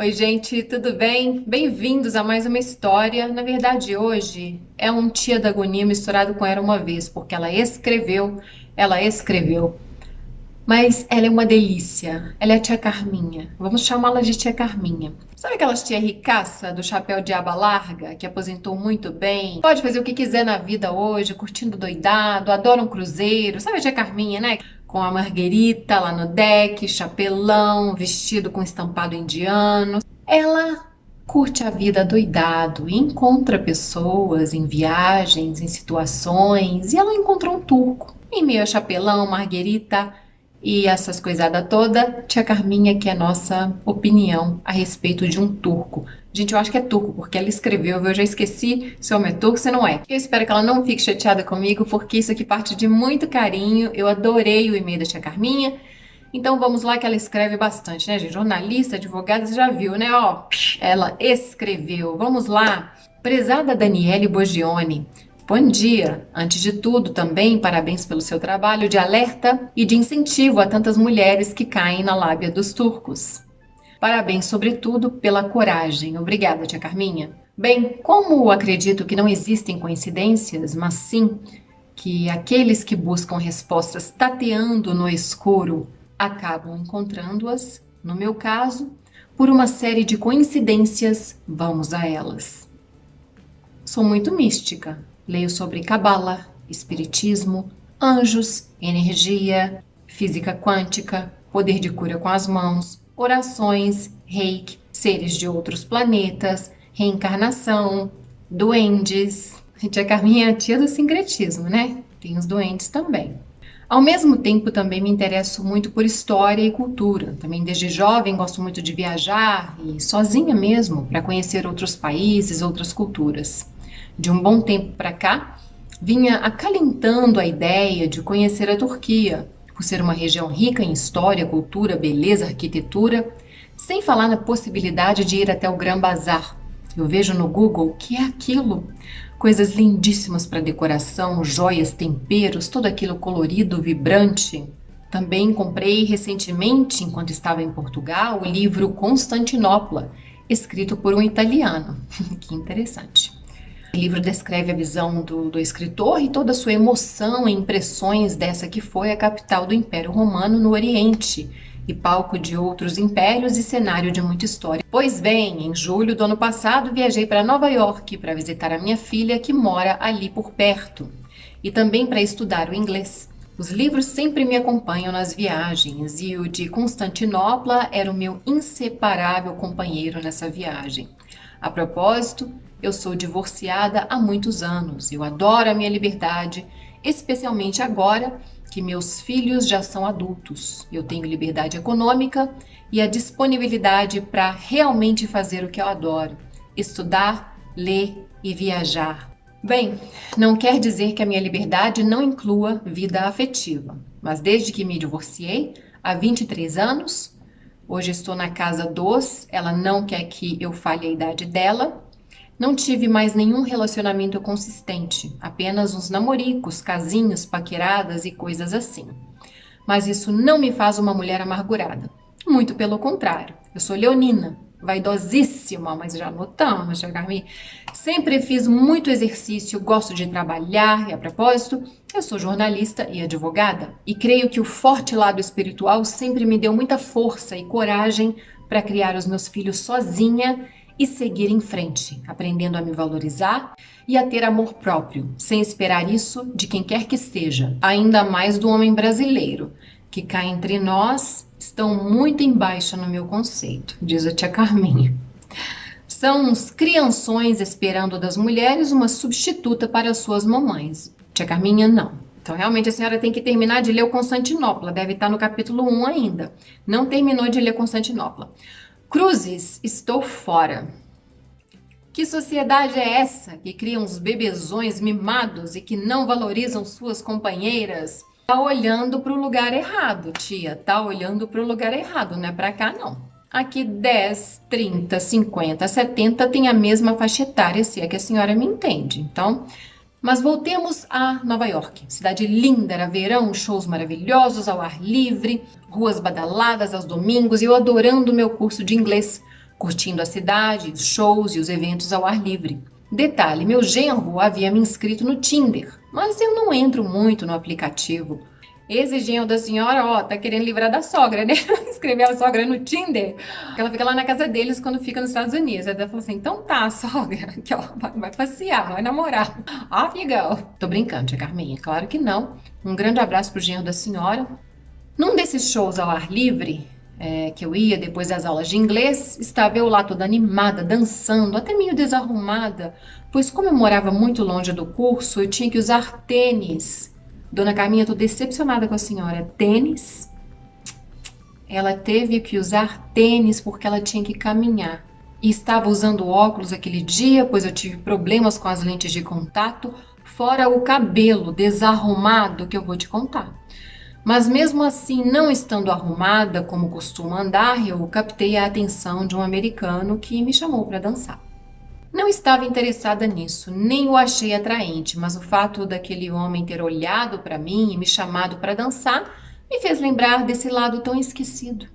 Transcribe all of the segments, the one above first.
Oi, gente, tudo bem? Bem-vindos a mais uma história. Na verdade, hoje é um Tia da Agonia misturado com Era uma Vez, porque ela escreveu, mas ela é uma delícia. Ela é a Tia Carminha. Vamos chamá-la de Tia Carminha. Sabe aquelas tia ricaça do chapéu de aba larga, que aposentou muito bem? Pode fazer o que quiser na vida hoje, curtindo doidado, adora um cruzeiro. Sabe a Tia Carminha, né? Com a marguerita lá no deck, chapelão, vestido com estampado indiano. Ela curte a vida doidado e encontra pessoas em viagens, em situações, e ela encontrou um turco. Em meio a chapelão, marguerita e essas coisadas toda, tia Carminha que é nossa opinião a respeito de um turco. Gente, eu acho que é turco, porque ela escreveu, eu já esqueci se o homem é turco, se não é. Eu espero que ela não fique chateada comigo, porque isso aqui parte de muito carinho. Eu adorei o e-mail da tia Carminha. Então vamos lá que ela escreve bastante, né, gente? Jornalista, advogada, você já viu, né? Ó, ela escreveu. Vamos lá. Prezada Daniele Bogione, bom dia. Antes de tudo, também parabéns pelo seu trabalho de alerta e de incentivo a tantas mulheres que caem na lábia dos turcos. Parabéns, sobretudo, pela coragem. Obrigada, tia Carminha. Bem, como acredito que não existem coincidências, mas sim que aqueles que buscam respostas tateando no escuro acabam encontrando-as, no meu caso, por uma série de coincidências, vamos a elas. Sou muito mística, leio sobre cabala, espiritismo, anjos, energia, física quântica, poder de cura com as mãos, orações, reiki, seres de outros planetas, reencarnação, duendes. A tia Carminha é a tia do sincretismo, né? Tem os duendes também. Ao mesmo tempo, também me interesso muito por história e cultura. Também desde jovem gosto muito de viajar e sozinha mesmo, para conhecer outros países, outras culturas. De um bom tempo para cá, vinha acalentando a ideia de conhecer a Turquia, por ser uma região rica em história, cultura, beleza, arquitetura, sem falar na possibilidade de ir até o Gran Bazar. Eu vejo no Google o que é aquilo. Coisas lindíssimas para decoração, joias, temperos, tudo aquilo colorido, vibrante. Também comprei recentemente, enquanto estava em Portugal, o livro Constantinopla, escrito por um italiano. Que interessante. O livro descreve a visão do escritor e toda a sua emoção e impressões dessa que foi a capital do Império Romano no Oriente, e palco de outros impérios e cenário de muita história. Pois bem, em julho do ano passado viajei para Nova York para visitar a minha filha que mora ali por perto e também para estudar o inglês. Os livros sempre me acompanham nas viagens e o de Constantinopla era o meu inseparável companheiro nessa viagem. A propósito, eu sou divorciada há muitos anos. Eu adoro a minha liberdade, especialmente agora que meus filhos já são adultos. Eu tenho liberdade econômica e a disponibilidade para realmente fazer o que eu adoro: estudar, ler e viajar. Bem, não quer dizer que a minha liberdade não inclua vida afetiva, mas desde que me divorciei, há 23 anos, hoje estou na casa dos, ela não quer que eu fale a idade dela. Não tive mais nenhum relacionamento consistente, apenas uns namoricos, casinhos, paqueradas e coisas assim. Mas isso não me faz uma mulher amargurada. Muito pelo contrário, eu sou leonina, vaidosíssima, mas já notamos, já Carmi. Sempre fiz muito exercício, gosto de trabalhar e, a propósito, eu sou jornalista e advogada. E creio que o forte lado espiritual sempre me deu muita força e coragem para criar os meus filhos sozinha e seguir em frente, aprendendo a me valorizar e a ter amor próprio, sem esperar isso de quem quer que seja, ainda mais do homem brasileiro, que cá entre nós estão muito embaixo no meu conceito, diz a tia Carminha. São uns crianções esperando das mulheres uma substituta para suas mamães. Tia Carminha, não. Então, realmente, a senhora tem que terminar de ler o Constantinopla, deve estar no capítulo 1 ainda. Não terminou de ler Constantinopla. Cruzes, estou fora. Que sociedade é essa que cria uns bebezões mimados e que não valorizam suas companheiras? Tá olhando para o lugar errado, tia. Tá olhando para o lugar errado, não é para cá, não. Aqui 10, 30, 50, 70 tem a mesma faixa etária, se é que a senhora me entende. Então, mas voltemos a Nova York. Cidade linda, era verão, shows maravilhosos ao ar livre, ruas badaladas aos domingos e eu adorando o meu curso de inglês, curtindo a cidade, os shows e os eventos ao ar livre. Detalhe, meu genro havia me inscrito no Tinder, mas eu não entro muito no aplicativo. Esse genro da senhora, ó, tá querendo livrar da sogra, né? Escrever a sogra no Tinder. Ela fica lá na casa deles quando fica nos Estados Unidos. Ela fala assim, então tá, sogra, aqui, ó, vai passear, vai namorar. Off you go. Tô brincando, tia Carminha, claro que não. Um grande abraço pro genro da senhora. Num desses shows ao ar livre, que eu ia depois das aulas de inglês, estava eu lá toda animada, dançando, até meio desarrumada, pois como eu morava muito longe do curso, eu tinha que usar tênis. Dona Carminha, tô decepcionada com a senhora. Tênis? Ela teve que usar tênis porque ela tinha que caminhar. E estava usando óculos aquele dia, pois eu tive problemas com as lentes de contato, fora o cabelo desarrumado que eu vou te contar. Mas mesmo assim, não estando arrumada como costumo andar, eu captei a atenção de um americano que me chamou para dançar. Não estava interessada nisso, nem o achei atraente, mas o fato daquele homem ter olhado para mim e me chamado para dançar me fez lembrar desse lado tão esquecido.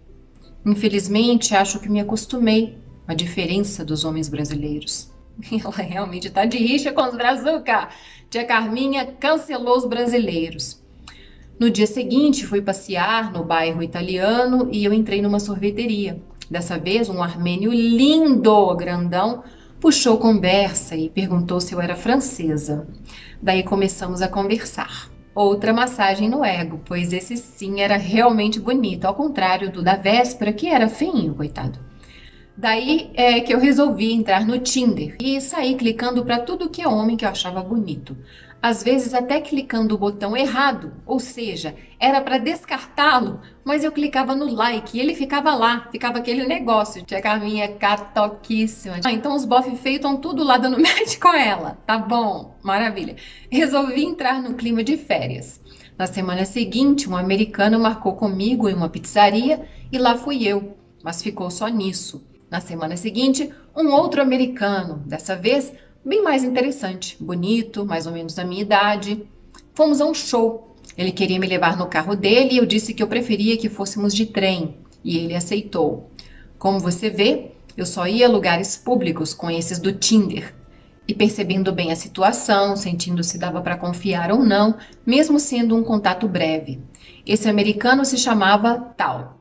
Infelizmente, acho que me acostumei com a diferença dos homens brasileiros. Ela realmente tá de rixa com os brazuca. Tia Carminha cancelou os brasileiros. No dia seguinte, fui passear no bairro italiano e eu entrei numa sorveteria. Dessa vez, um armênio lindo, grandão, puxou conversa e perguntou se eu era francesa. Daí começamos a conversar. Outra massagem no ego, pois esse sim era realmente bonito, ao contrário do da véspera, que era feinho, coitado. Daí é que eu resolvi entrar no Tinder e sair clicando para tudo que é homem que eu achava bonito. Às vezes até clicando o botão errado, ou seja, era para descartá-lo, mas eu clicava no like e ele ficava lá, ficava aquele negócio. Tia Carminha é catoquíssima. Então os bofe feios estão tudo lá dando match com ela. Tá bom, maravilha. Resolvi entrar no clima de férias. Na semana seguinte, um americano marcou comigo em uma pizzaria e lá fui eu, mas ficou só nisso. Na semana seguinte, um outro americano, dessa vez bem mais interessante, bonito, mais ou menos da minha idade. Fomos a um show. Ele queria me levar no carro dele e eu disse que eu preferia que fôssemos de trem, e ele aceitou. Como você vê, eu só ia a lugares públicos com esses do Tinder. E percebendo bem a situação, sentindo se dava para confiar ou não, mesmo sendo um contato breve. Esse americano se chamava Tal.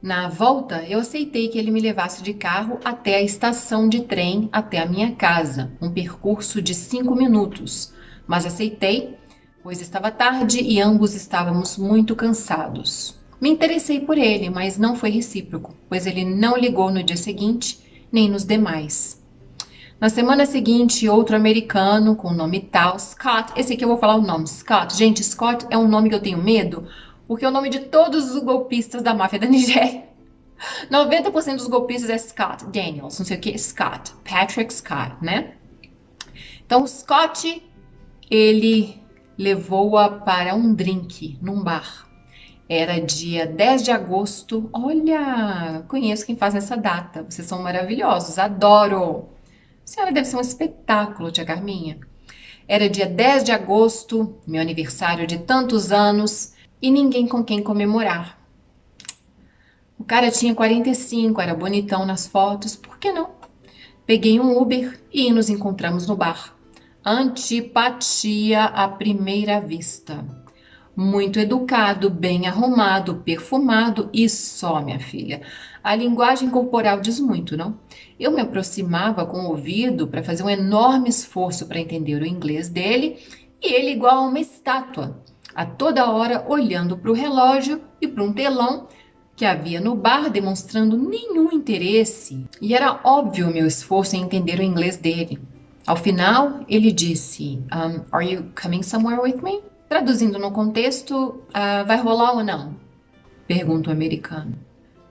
Na volta, eu aceitei que ele me levasse de carro até a estação de trem, até a minha casa, um percurso de 5 minutos. Mas aceitei, pois estava tarde e ambos estávamos muito cansados. Me interessei por ele, mas não foi recíproco, pois ele não ligou no dia seguinte, nem nos demais. Na semana seguinte, outro americano com o nome tal, Scott. Esse aqui eu vou falar o nome, Scott. Gente, Scott é um nome que eu tenho medo, porque é o nome de todos os golpistas da máfia da Nigéria. 90% dos golpistas é Scott Daniels, não sei o que, Scott, Patrick Scott, né? Então, o Scott, ele levou-a para um drink num bar. Era dia 10 de agosto. Olha, conheço quem faz essa data. Vocês são maravilhosos, adoro. A senhora deve ser um espetáculo, tia Carminha. Era dia 10 de agosto, meu aniversário de tantos anos, e ninguém com quem comemorar. O cara tinha 45, era bonitão nas fotos, por que não? Peguei um Uber e nos encontramos no bar. Antipatia à primeira vista. Muito educado, bem arrumado, perfumado e só, minha filha. A linguagem corporal diz muito, não? Eu me aproximava com o ouvido para fazer um enorme esforço para entender o inglês dele e ele igual a uma estátua, a toda hora olhando para o relógio e para um telão que havia no bar, demonstrando nenhum interesse. E era óbvio o meu esforço em entender o inglês dele. Ao final, ele disse, Are you coming somewhere with me? Traduzindo no contexto, vai rolar ou não? Pergunta o americano.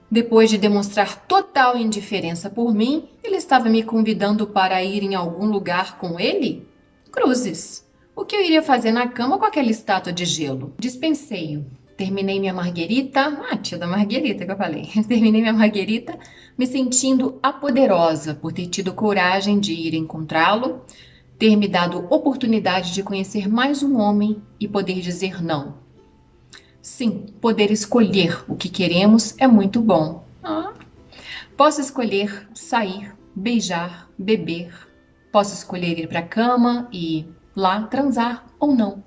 Depois de demonstrar total indiferença por mim, ele estava me convidando para ir em algum lugar com ele? Cruzes! O que eu iria fazer na cama com aquela estátua de gelo? Dispensei-o. Terminei minha marguerita, tia da marguerita que eu falei. Terminei minha marguerita me sentindo apoderosa por ter tido coragem de ir encontrá-lo, ter me dado oportunidade de conhecer mais um homem e poder dizer não. Sim, poder escolher o que queremos é muito bom. Posso escolher sair, beijar, beber. Posso escolher ir para a cama e lá transar ou não.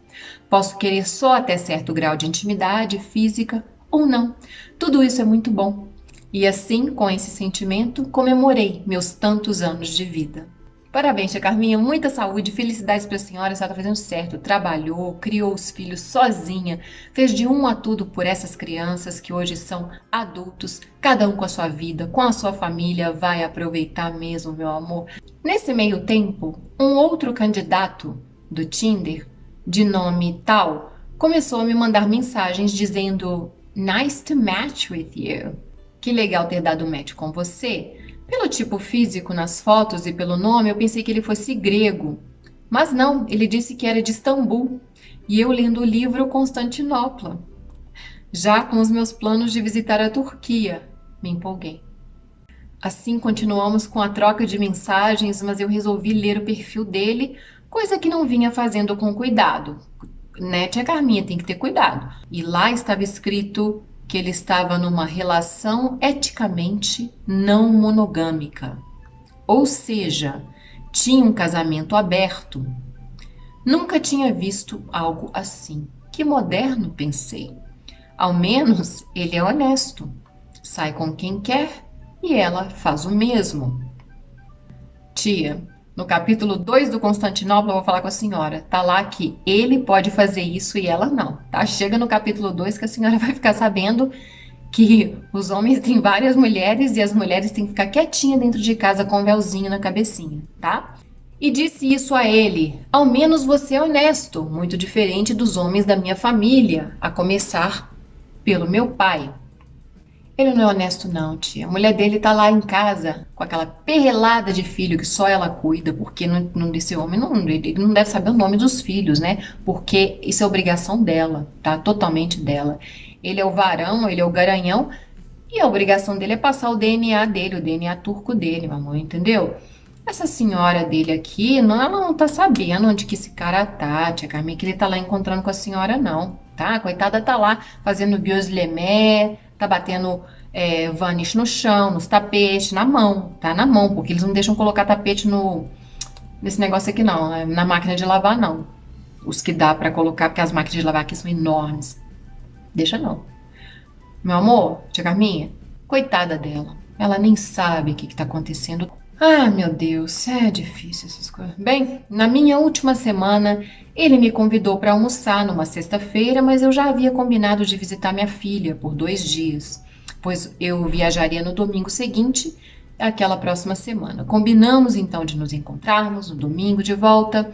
Posso querer só até certo grau de intimidade física ou não. Tudo isso é muito bom. E assim, com esse sentimento, comemorei meus tantos anos de vida. Parabéns, tia Carminha. Muita saúde, felicidades para a senhora. A senhora está fazendo certo. Trabalhou, criou os filhos sozinha, fez de um a tudo por essas crianças que hoje são adultos, cada um com a sua vida, com a sua família. Vai aproveitar mesmo, meu amor. Nesse meio tempo, um outro candidato do Tinder, de nome tal, começou a me mandar mensagens dizendo: Nice to match with you. Que legal ter dado match com você. Pelo tipo físico nas fotos e pelo nome, eu pensei que ele fosse grego. Mas não, ele disse que era de Istambul. E eu lendo o livro Constantinopla. Já com os meus planos de visitar a Turquia, me empolguei. Assim continuamos com a troca de mensagens, mas eu resolvi ler o perfil dele, coisa que não vinha fazendo com cuidado. Né, tia Carminha, tem que ter cuidado. E lá estava escrito que ele estava numa relação eticamente não monogâmica. Ou seja, tinha um casamento aberto. Nunca tinha visto algo assim. Que moderno, pensei. Ao menos ele é honesto. Sai com quem quer e ela faz o mesmo. Tia, no capítulo 2 do Constantinopla, eu vou falar com a senhora. Tá lá que ele pode fazer isso e ela não, tá? Chega no capítulo 2 que a senhora vai ficar sabendo que os homens têm várias mulheres e as mulheres têm que ficar quietinha dentro de casa com um véuzinho na cabecinha, tá? E disse isso a ele: ao menos você é honesto, muito diferente dos homens da minha família, a começar pelo meu pai. Ele não é honesto não, tia. A mulher dele tá lá em casa com aquela perrelada de filho que só ela cuida, porque esse homem ele não deve saber o nome dos filhos, né? Porque isso é obrigação dela, tá? Totalmente dela. Ele é o varão, ele é o garanhão, e a obrigação dele é passar o DNA dele, o DNA turco dele, mamãe, entendeu? Essa senhora dele aqui, não, ela não tá sabendo onde que esse cara tá, tia Carmen, que ele tá lá encontrando com a senhora, não, tá? A coitada tá lá fazendo gueuse-lemé, tá batendo vanish no chão, nos tapetes, na mão, tá? Na mão, porque eles não deixam colocar tapete nesse negócio aqui, não, na máquina de lavar, não. Os que dá pra colocar, porque as máquinas de lavar aqui são enormes. Deixa não. Meu amor, tia Carminha, coitada dela. Ela nem sabe o que tá acontecendo. Ah, meu Deus, é difícil essas coisas. Bem, na minha última semana, ele me convidou para almoçar numa sexta-feira, mas eu já havia combinado de visitar minha filha por 2 dias, pois eu viajaria no domingo seguinte, aquela próxima semana. Combinamos então de nos encontrarmos no domingo de volta,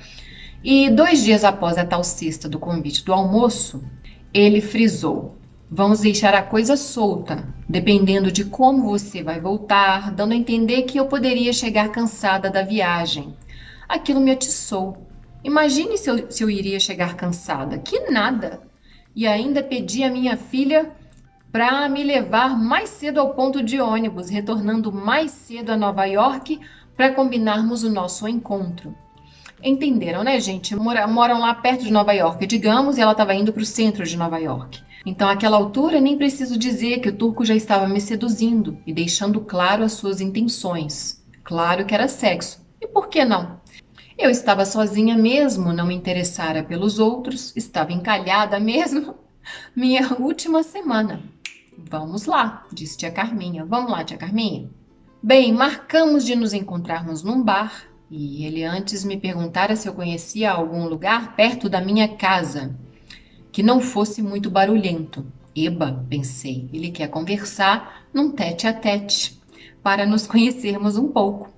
e 2 dias após a tal sexta do convite do almoço, ele frisou: vamos deixar a coisa solta, dependendo de como você vai voltar, dando a entender que eu poderia chegar cansada da viagem. Aquilo me atiçou. Imagine se eu iria chegar cansada. Que nada! E ainda pedi à minha filha para me levar mais cedo ao ponto de ônibus, retornando mais cedo a Nova York para combinarmos o nosso encontro. Entenderam, né, gente? Moram lá perto de Nova York, digamos, e ela estava indo para o centro de Nova York. Então, àquela altura, nem preciso dizer que o turco já estava me seduzindo e deixando claro as suas intenções. Claro que era sexo. E por que não? Eu estava sozinha mesmo, não me interessara pelos outros, estava encalhada mesmo. Minha última semana. Vamos lá, disse tia Carminha. Vamos lá, tia Carminha. Bem, marcamos de nos encontrarmos num bar e ele antes me perguntara se eu conhecia algum lugar perto da minha casa que não fosse muito barulhento. Eba, pensei, ele quer conversar num tete-a-tete para nos conhecermos um pouco.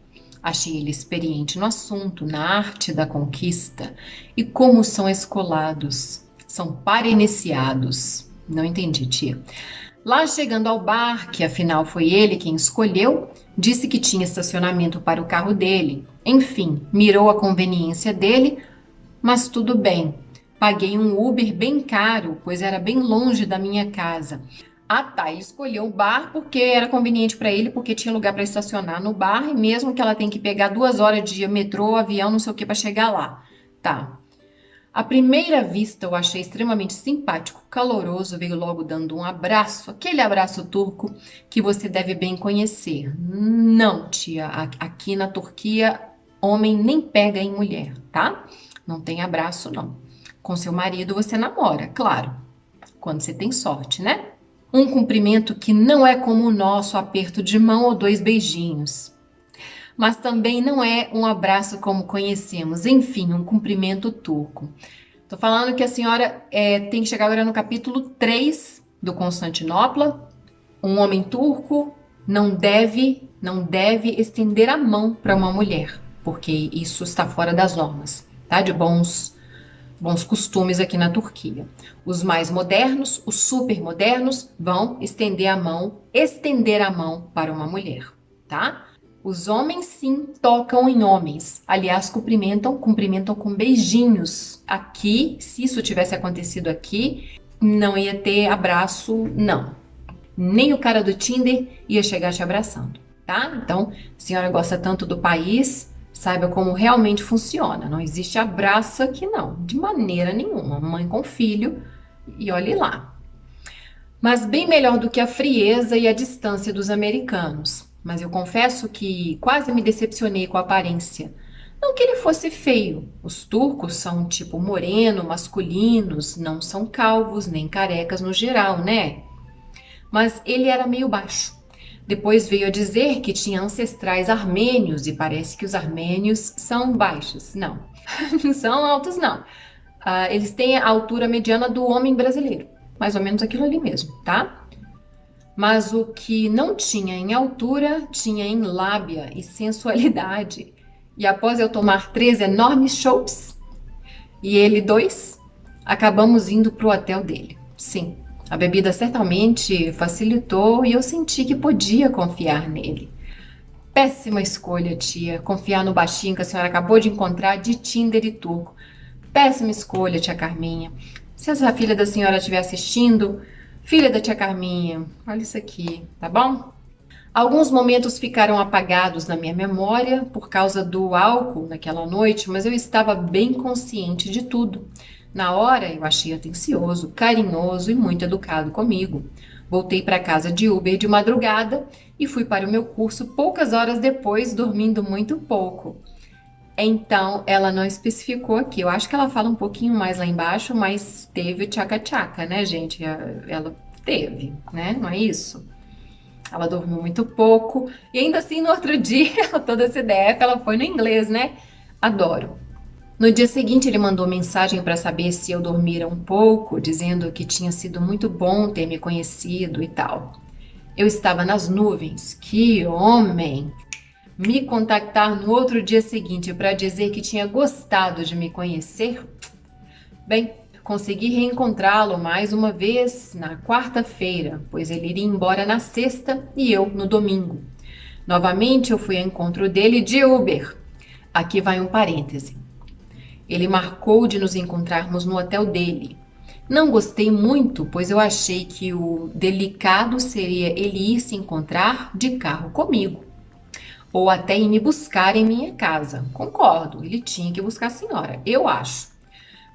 Achei ele experiente no assunto, na arte da conquista. E como são escolados, são para-iniciados. Não entendi, tia. Lá chegando ao bar, que afinal foi ele quem escolheu, disse que tinha estacionamento para o carro dele. Enfim, mirou a conveniência dele, mas tudo bem. Paguei um Uber bem caro, pois era bem longe da minha casa. Ah, tá, ele escolheu o bar porque era conveniente para ele, porque tinha lugar para estacionar no bar, e mesmo que ela tem que pegar 2 horas de metrô, avião, não sei o que, para chegar lá. Tá. À primeira vista, eu achei extremamente simpático, caloroso, veio logo dando um abraço, aquele abraço turco que você deve bem conhecer. Não, tia, aqui na Turquia, homem nem pega em mulher, tá? Não tem abraço, não. Com seu marido você namora, claro, quando você tem sorte, né? Um cumprimento que não é como o nosso aperto de mão ou dois beijinhos. Mas também não é um abraço como conhecemos, enfim, um cumprimento turco. Tô falando que a senhora tem que chegar agora no capítulo 3 do Constantinopla. Um homem turco não deve estender a mão para uma mulher, porque isso está fora das normas, tá? De bons costumes aqui na Turquia. Os mais modernos, os super modernos, vão estender a mão para uma mulher, tá? Os homens sim tocam em homens. Aliás, cumprimentam com beijinhos. Aqui, se isso tivesse acontecido aqui, não ia ter abraço, não. Nem o cara do Tinder ia chegar te abraçando, tá? Então, a senhora gosta tanto do país, saiba como realmente funciona. Não existe abraço aqui, não, de maneira nenhuma. Mãe com filho, e olhe lá. Mas bem melhor do que a frieza e a distância dos americanos. Mas eu confesso que quase me decepcionei com a aparência. Não que ele fosse feio. Os turcos são um tipo moreno, masculinos, não são calvos nem carecas no geral, né? Mas ele era meio baixo. Depois veio a dizer que tinha ancestrais armênios e parece que os armênios são baixos. Não, não são altos, não. Eles têm a altura mediana do homem brasileiro. Mais ou menos aquilo ali mesmo, tá? Mas o que não tinha em altura, tinha em lábia e sensualidade. E após eu tomar 3 enormes chopps, e ele 2, acabamos indo pro hotel dele. Sim, a bebida certamente facilitou e eu senti que podia confiar nele. Péssima escolha, tia, confiar no baixinho que a senhora acabou de encontrar de Tinder e turco. Péssima escolha, tia Carminha. Se essa filha da senhora estiver assistindo, filha da tia Carminha, olha isso aqui, tá bom? Alguns momentos ficaram apagados na minha memória por causa do álcool naquela noite, mas eu estava bem consciente de tudo. Na hora, eu achei atencioso, carinhoso e muito educado comigo. Voltei para casa de Uber de madrugada e fui para o meu curso poucas horas depois, dormindo muito pouco. Então, ela não especificou aqui. Eu acho que ela fala um pouquinho mais lá embaixo, mas teve o tchaca-tchaca, né, gente? Ela teve, né? Não é isso? Ela dormiu muito pouco. E ainda assim, no outro dia, toda CDF, ela foi no inglês, né? Adoro. No dia seguinte, ele mandou mensagem para saber se eu dormira um pouco, dizendo que tinha sido muito bom ter me conhecido e tal. Eu estava nas nuvens. Que homem! Me contactar no outro dia seguinte para dizer que tinha gostado de me conhecer? Bem, consegui reencontrá-lo mais uma vez na quarta-feira, pois ele iria embora na sexta e eu no domingo. Novamente eu fui ao encontro dele de Uber. Aqui vai um parêntese. Ele marcou de nos encontrarmos no hotel dele. Não gostei muito, pois eu achei que o delicado seria ele ir se encontrar de carro comigo. Ou até ir me buscar em minha casa. Concordo, ele tinha que buscar a senhora, eu acho.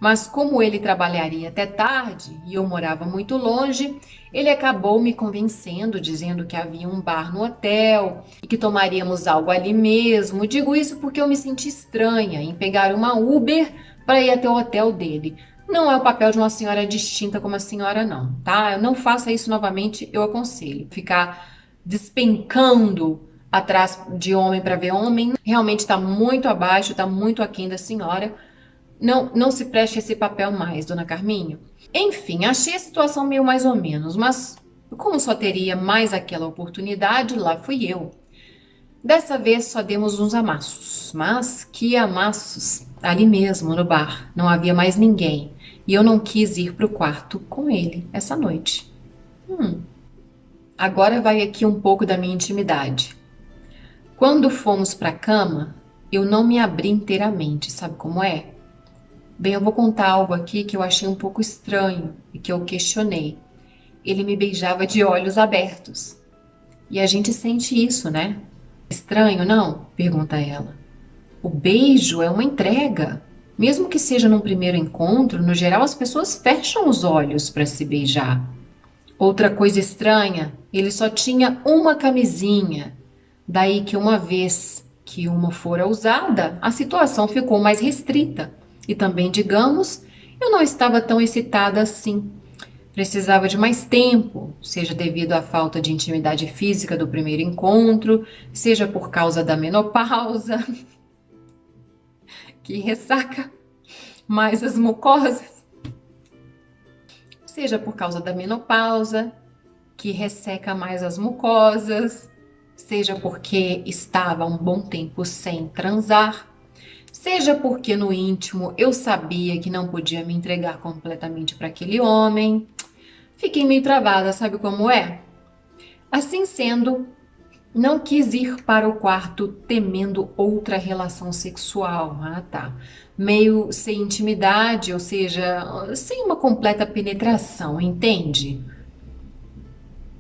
Mas como ele trabalharia até tarde e eu morava muito longe, ele acabou me convencendo, dizendo que havia um bar no hotel e que tomaríamos algo ali mesmo. Digo isso porque eu me senti estranha em pegar uma Uber para ir até o hotel dele. Não é o papel de uma senhora distinta como a senhora, não, tá? Não faça isso novamente, eu aconselho. Ficar despencando atrás de homem para ver homem realmente está muito abaixo, está muito aquém da senhora. Não se preste esse papel mais, dona Carminho. Enfim, achei a situação meio mais ou menos, mas como só teria mais aquela oportunidade, lá fui eu. Dessa vez só demos uns amassos, mas que amassos! Ali mesmo, no bar, não havia mais ninguém e eu não quis ir para o quarto com ele essa noite. Agora vai aqui um pouco da minha intimidade. Quando fomos para a cama, eu não me abri inteiramente, sabe como é? Bem, eu vou contar algo aqui que eu achei um pouco estranho e que eu questionei. Ele me beijava de olhos abertos. E a gente sente isso, né? Estranho, não? Pergunta ela. O beijo é uma entrega. Mesmo que seja num primeiro encontro, no geral as pessoas fecham os olhos para se beijar. Outra coisa estranha, ele só tinha uma camisinha. Daí que uma vez que uma fora usada, a situação ficou mais restrita. E também, digamos, eu não estava tão excitada assim. Precisava de mais tempo, seja devido à falta de intimidade física do primeiro encontro, seja por causa da menopausa, que ressaca mais as mucosas, seja por causa da menopausa, que resseca mais as mucosas, seja porque estava um bom tempo sem transar, seja porque no íntimo eu sabia que não podia me entregar completamente para aquele homem. Fiquei meio travada, sabe como é? Assim sendo, não quis ir para o quarto temendo outra relação sexual. Ah, tá. Meio sem intimidade, ou seja, sem uma completa penetração, entende?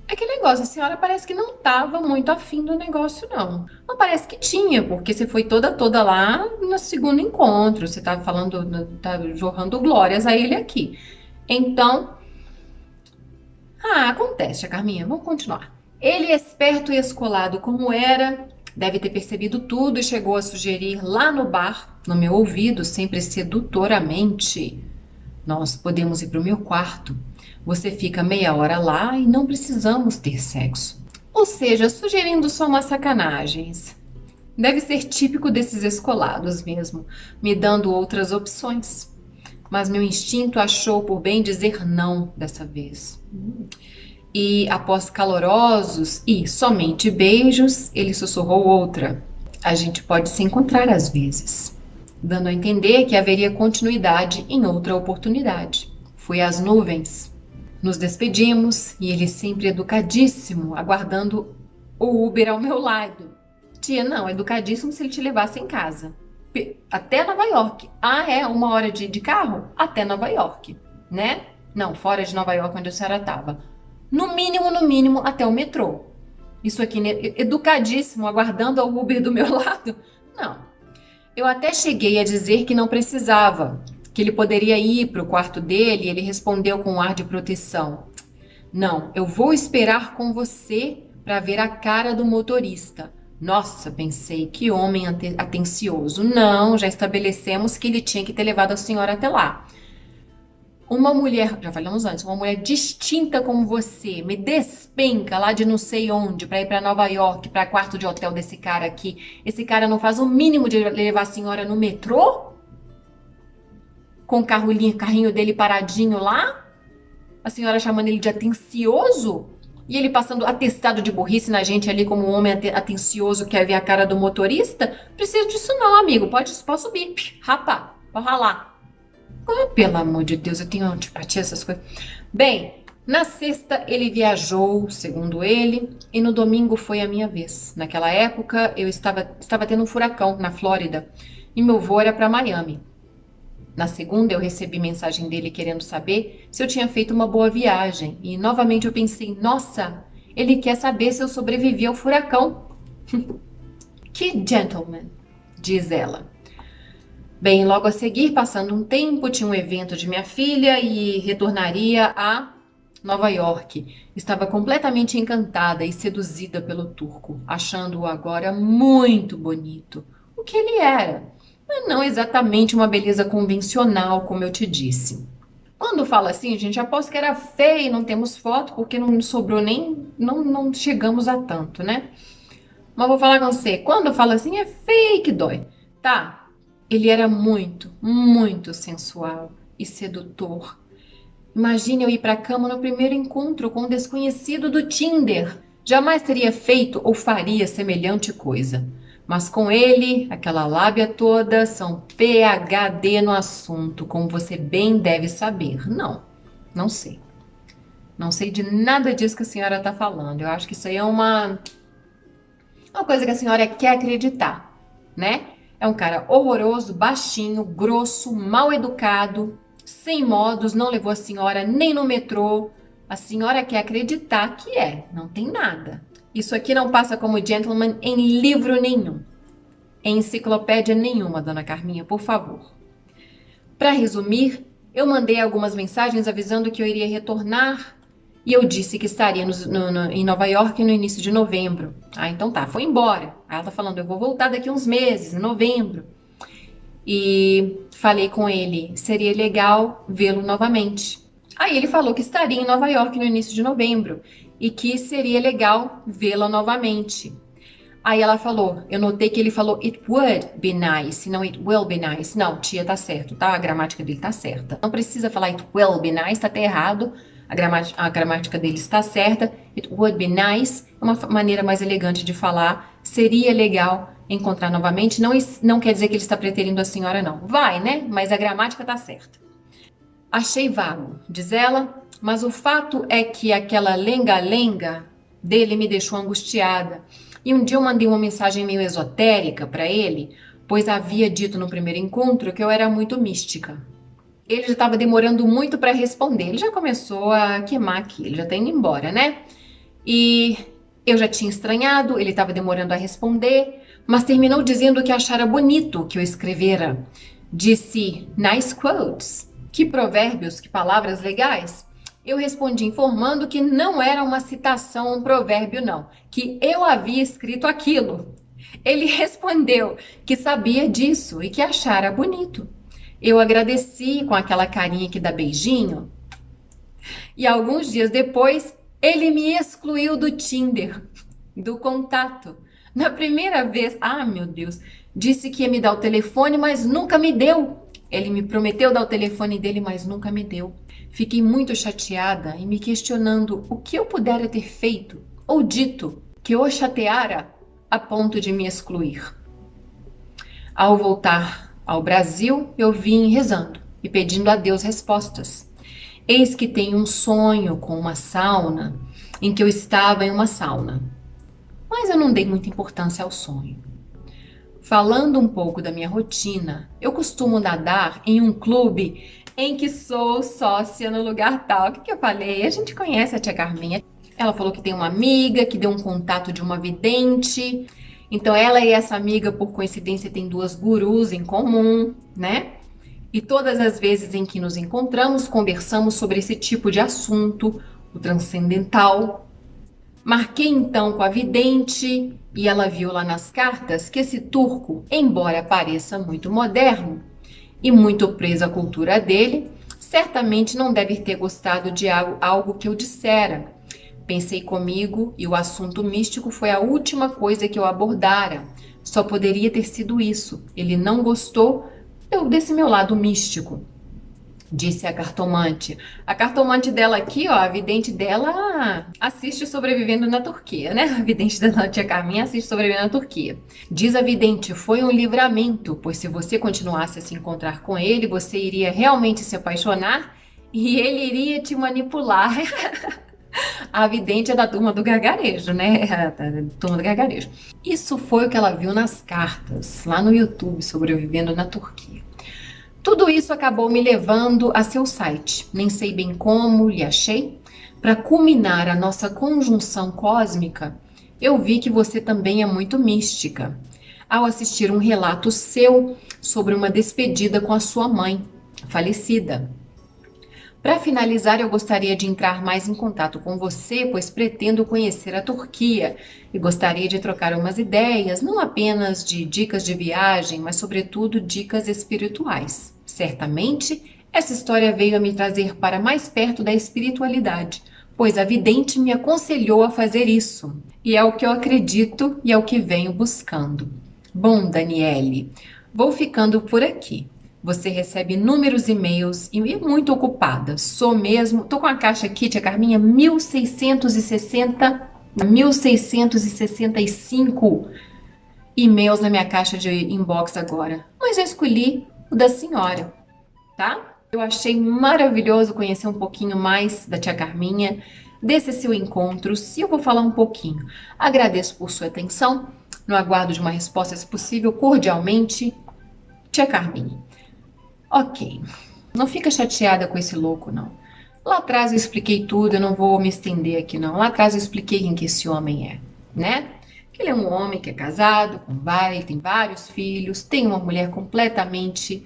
É aquele negócio, a senhora parece que não estava muito afim do negócio, não. Não parece que tinha, porque você foi toda lá no segundo encontro. Você estava falando, tá jorrando glórias a ele aqui. Então, acontece, tia Carminha. Vamos continuar. Ele, esperto e escolado como era, deve ter percebido tudo e chegou a sugerir lá no bar, no meu ouvido, sempre sedutoramente: nós podemos ir para o meu quarto. Você fica meia hora lá e não precisamos ter sexo. Ou seja, sugerindo só umas sacanagens. Deve ser típico desses escolados mesmo, me dando outras opções. Mas meu instinto achou por bem dizer não dessa vez. E após calorosos e somente beijos, ele sussurrou outra: a gente pode se encontrar às vezes, dando a entender que haveria continuidade em outra oportunidade. Fui às nuvens. Nos despedimos e ele sempre educadíssimo, aguardando o Uber ao meu lado. Tia, não, educadíssimo se ele te levasse em casa. Até Nova York. Ah, é? 1 hora de carro? Até Nova York, né? Não, fora de Nova York, onde a senhora estava. No mínimo, até o metrô. Isso aqui, né? Educadíssimo, aguardando o Uber do meu lado? Não. Eu até cheguei a dizer que não precisava, que ele poderia ir para o quarto dele, e ele respondeu com um ar de proteção: não, eu vou esperar com você para ver a cara do motorista. Nossa, pensei, que homem atencioso. Não, já estabelecemos que ele tinha que ter levado a senhora até lá. Uma mulher, já falamos antes, uma mulher distinta como você, me despenca lá de não sei onde para ir para Nova York, para quarto de hotel desse cara aqui. Esse cara não faz o mínimo de levar a senhora no metrô? Com o carrinho dele paradinho lá? A senhora chamando ele de atencioso? E ele passando atestado de burrice na gente ali como um homem atencioso que quer ver a cara do motorista? Preciso disso não, amigo. Posso subir. Rapa, pode ralar. Pelo amor de Deus, eu tenho antipatia a essas coisas. Bem, na sexta ele viajou, segundo ele, e no domingo foi a minha vez. Naquela época eu estava tendo um furacão na Flórida e meu voo era para Miami. Na segunda eu recebi mensagem dele querendo saber se eu tinha feito uma boa viagem e novamente eu pensei, nossa, ele quer saber se eu sobrevivi ao furacão. Que gentleman, diz ela. Bem, logo a seguir, passando um tempo, tinha um evento de minha filha e retornaria a Nova York. Estava completamente encantada e seduzida pelo turco, achando-o agora muito bonito. O que ele era, mas não exatamente uma beleza convencional, como eu te disse. Quando fala assim, gente, aposto que era feio, não temos foto, porque não sobrou nem, não chegamos a tanto, né? Mas vou falar com você, quando fala assim, é feio que dói, tá? Ele era muito, muito sensual e sedutor. Imagine eu ir para a cama no primeiro encontro com um desconhecido do Tinder. Jamais teria feito ou faria semelhante coisa. Mas com ele, aquela lábia toda, são PhD no assunto, como você bem deve saber. Não, não sei. Não sei de nada disso que a senhora está falando. Eu acho que isso aí é uma coisa que a senhora quer acreditar, né? É um cara horroroso, baixinho, grosso, mal educado, sem modos, não levou a senhora nem no metrô. A senhora quer acreditar que é, não tem nada. Isso aqui não passa como gentleman em livro nenhum, em enciclopédia nenhuma, dona Carminha, por favor. Para resumir, eu mandei algumas mensagens avisando que eu iria retornar e eu disse que estaria em Nova York no início de novembro. Ah, então tá, foi embora. Aí ela tá falando, eu vou voltar daqui uns meses, em novembro. E falei com ele, seria legal vê-lo novamente. Aí ele falou que estaria em Nova York no início de novembro e que seria legal vê-la novamente. Aí ela falou, eu notei que ele falou it would be nice, não it will be nice. Não, tia, tá certo, tá? A gramática dele tá certa. Não precisa falar it will be nice, tá até errado. A gramática dele está certa. It would be nice é uma maneira mais elegante de falar. Seria legal encontrar novamente. Não quer dizer que ele está preterindo a senhora, não. Vai, né? Mas a gramática tá certa. Achei vago, diz ela, mas o fato é que aquela lenga-lenga dele me deixou angustiada. E um dia eu mandei uma mensagem meio esotérica para ele, pois havia dito no primeiro encontro que eu era muito mística. Ele já estava demorando muito para responder, ele já começou a queimar aqui, ele já está indo embora, né? E eu já tinha estranhado, ele estava demorando a responder, mas terminou dizendo que achara bonito o que eu escrevera. Disse, nice quotes. Que provérbios, que palavras legais. Eu respondi informando que não era uma citação, um provérbio, não, que eu havia escrito aquilo. Ele respondeu que sabia disso e que achara bonito. Eu agradeci com aquela carinha que dá beijinho. E alguns dias depois, ele me excluiu do Tinder, do contato. Na primeira vez, ah, meu Deus, disse que ia me dar o telefone, mas nunca me deu. Ele me prometeu dar o telefone dele, mas nunca me deu. Fiquei muito chateada e me questionando o que eu pudera ter feito ou dito que o chateara a ponto de me excluir. Ao voltar ao Brasil, eu vim rezando e pedindo a Deus respostas. Eis que tenho um sonho com uma sauna, em que eu estava em uma sauna. Mas eu não dei muita importância ao sonho. Falando um pouco da minha rotina, eu costumo nadar em um clube em que sou sócia no lugar tal. O que eu falei? A gente conhece a tia Carminha. Ela falou que tem uma amiga que deu um contato de uma vidente. Então ela e essa amiga, por coincidência, têm duas gurus em comum, né? E todas as vezes em que nos encontramos, conversamos sobre esse tipo de assunto, o transcendental. Marquei então com a vidente e ela viu lá nas cartas que esse turco, embora pareça muito moderno e muito preso à cultura dele, certamente não deve ter gostado de algo que eu dissera. Pensei comigo e o assunto místico foi a última coisa que eu abordara. Só poderia ter sido isso. Ele não gostou desse meu lado místico, disse a cartomante. A cartomante dela aqui, ó, a vidente dela assiste Sobrevivendo na Turquia, né? A vidente da tia Carminha assiste Sobrevivendo na Turquia. Diz a vidente, foi um livramento, pois se você continuasse a se encontrar com ele, você iria realmente se apaixonar e ele iria te manipular. A vidente é da turma do gargarejo, né? Da turma do gargarejo. Isso foi o que ela viu nas cartas, lá no YouTube, Sobrevivendo na Turquia. Tudo isso acabou me levando a seu site. Nem sei bem como lhe achei. Para culminar a nossa conjunção cósmica, eu vi que você também é muito mística. Ao assistir um relato seu sobre uma despedida com a sua mãe, falecida. Para finalizar, eu gostaria de entrar mais em contato com você, pois pretendo conhecer a Turquia e gostaria de trocar umas ideias, não apenas de dicas de viagem, mas sobretudo dicas espirituais. Certamente, essa história veio a me trazer para mais perto da espiritualidade, pois a vidente me aconselhou a fazer isso, e é o que eu acredito e é o que venho buscando. Bom, Daniele, vou ficando por aqui. Você recebe inúmeros e-mails e é muito ocupada. Sou mesmo. Tô com a caixa aqui, tia Carminha, 1660, 1665 e-mails na minha caixa de inbox agora. Mas eu escolhi o da senhora, tá? Eu achei maravilhoso conhecer um pouquinho mais da tia Carminha, desse seu encontro. Se eu vou falar um pouquinho. Agradeço por sua atenção. No aguardo de uma resposta, se possível, cordialmente, tia Carminha. Ok, não fica chateada com esse louco, não. Lá atrás eu expliquei tudo, eu não vou me estender aqui, não. Lá atrás eu expliquei quem que esse homem é, né? Que ele é um homem que é casado, tem vários filhos, tem uma mulher completamente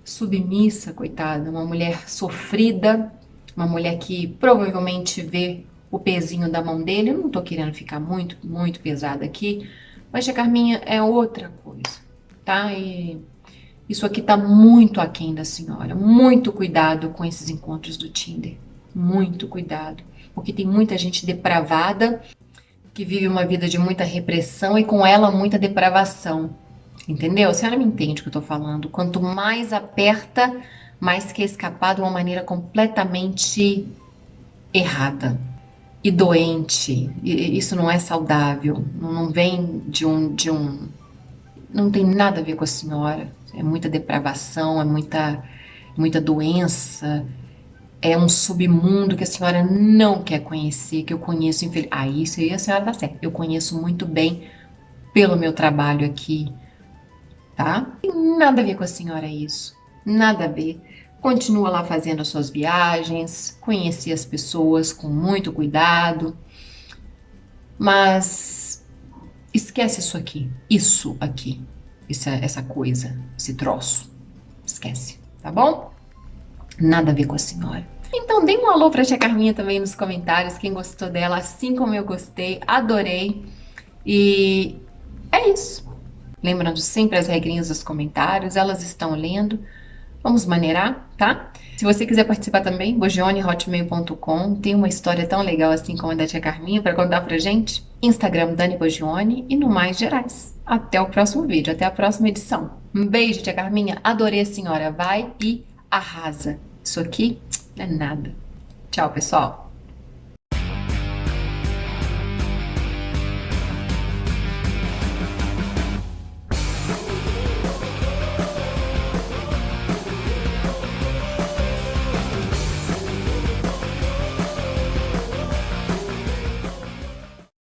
submissa, coitada, uma mulher sofrida, uma mulher que provavelmente vê o pezinho da mão dele. Eu não tô querendo ficar muito, muito pesada aqui, mas tia Carminha é outra coisa, tá? E isso aqui tá muito aquém da senhora. Muito cuidado com esses encontros do Tinder. Muito cuidado, porque tem muita gente depravada que vive uma vida de muita repressão e com ela muita depravação. Entendeu? A senhora me entende o que eu tô falando. Quanto mais aperta, mais quer escapar de uma maneira completamente errada e doente. E isso não é saudável. Não vem de um. Não tem nada a ver com a senhora. É muita depravação, é muita doença. É um submundo que a senhora não quer conhecer, que eu conheço. Ah, isso aí a senhora tá certa. Eu conheço muito bem pelo meu trabalho aqui, tá? Não tem nada a ver com a senhora isso. Nada a ver. Continua lá fazendo as suas viagens, conhecer as pessoas com muito cuidado, mas esquece isso aqui. Isso aqui. Essa coisa, esse troço. Esquece, tá bom? Nada a ver com a senhora. Então, dê um alô pra tia Carminha também nos comentários, quem gostou dela, assim como eu gostei, adorei. E é isso. Lembrando sempre as regrinhas dos comentários, elas estão lendo. Vamos maneirar, tá? Se você quiser participar também, bogione@hotmail.com. Tem uma história tão legal assim como a da tia Carminha para contar pra gente. Instagram Dani Bogione e no mais gerais. Até o próximo vídeo, até a próxima edição. Um beijo, tia Carminha. Adorei a senhora. Vai e arrasa. Isso aqui não é nada. Tchau, pessoal.